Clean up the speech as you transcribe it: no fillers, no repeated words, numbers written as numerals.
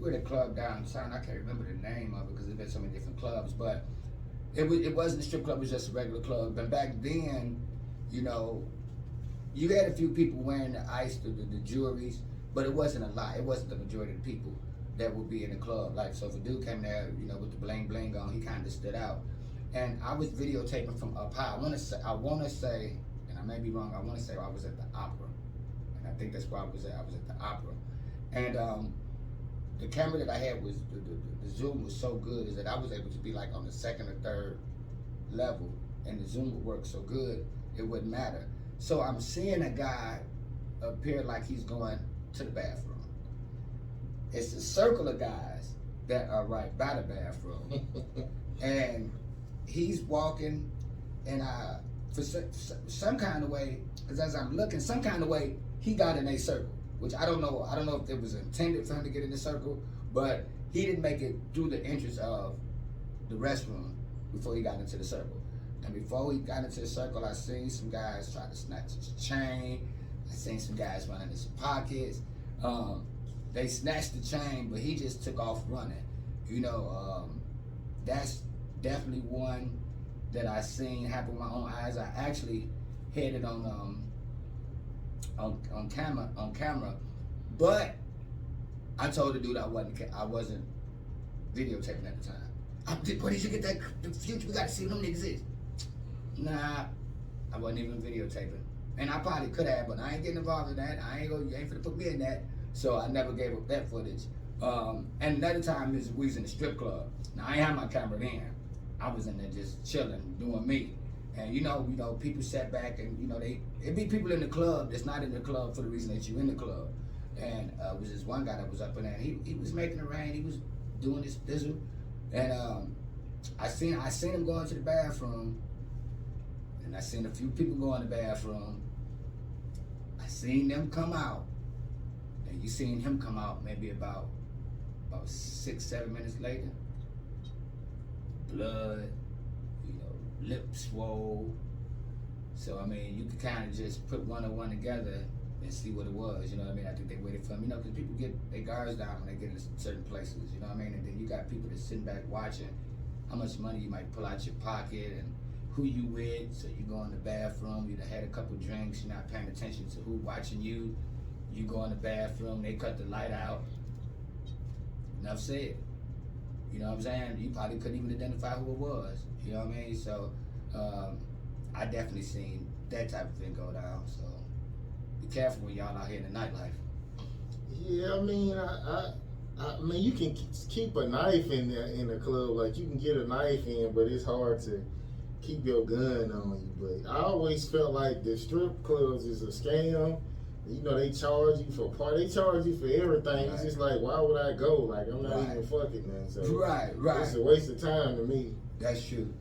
we're at a club downtown. I can't remember the name of it because there's been so many different clubs, but it wasn't a strip club. It was just a regular club. And back then, you know, you had a few people wearing the ice, the jewelries, but it wasn't a lot. It wasn't the majority of the people that would be in the club. Like, so if a dude came there, you know, with the bling bling on, he kind of stood out. And I was videotaping from up high. I want to say, and I may be wrong. I want to say I was at the Opera, and I think that's where I was at. I was at the Opera, and the camera that I had was the zoom was so good is that I was able to be like on the second or third level, and the zoom would work so good it wouldn't matter. So I'm seeing a guy appear like he's going to the bathroom. It's a circle of guys that are right by the bathroom, and he's walking, and for some kind of way, because as I'm looking, some kind of way, he got in a circle, which I don't know. I don't know if it was intended for him to get in the circle, but he didn't make it through the entrance of the restroom before he got into the circle. And before he got into the circle, I seen some guys try to snatch his chain. I seen some guys running his pockets. They snatched the chain, but he just took off running. You know, that's definitely one that I seen happen with my own eyes. I actually had it on camera, but I told the dude I wasn't videotaping at the time. Where did you get that? The future, we got to see who them niggas is. Nah, I wasn't even videotaping, and I probably could have, but I ain't getting involved in that. You ain't finna put me in that, so I never gave up that footage. And another time is we was in the strip club. Now I ain't had my camera then. I was in there just chilling, doing me. And you know, people sat back and it be people in the club that's not in the club for the reason that you in the club. And it was this one guy that was up in there. He was making it rain. He was doing his thizzle, and I seen him go into the bathroom, and I seen a few people go in the bathroom. I seen them come out, and you seen him come out maybe about 6-7 minutes later. Blood, lips swole. So I mean, you could kind of just put one and one together and see what it was. You know what I mean? I think they waited for him. Because people get their guards down when they get into certain places. You know what I mean? And then you got people that's sitting back watching how much money you might pull out your pocket and who you with. So you go in the bathroom. You done had a couple drinks. You're not paying attention to who watching you. You go in the bathroom. They cut the light out. Enough said. You know what I'm saying? You probably couldn't even identify who it was. You know what I mean? So I definitely seen that type of thing go down. So be careful when y'all out here in the nightlife. Yeah, I mean, you can keep a knife in the club. Like you can get a knife in, but it's hard to keep your gun on you. But I always felt like the strip clubs is a scam. They charge you for they charge you for everything. Right. It's just like, why would I go? Like, I'm not even fucking, man. So right. It's a waste of time to me. That's true.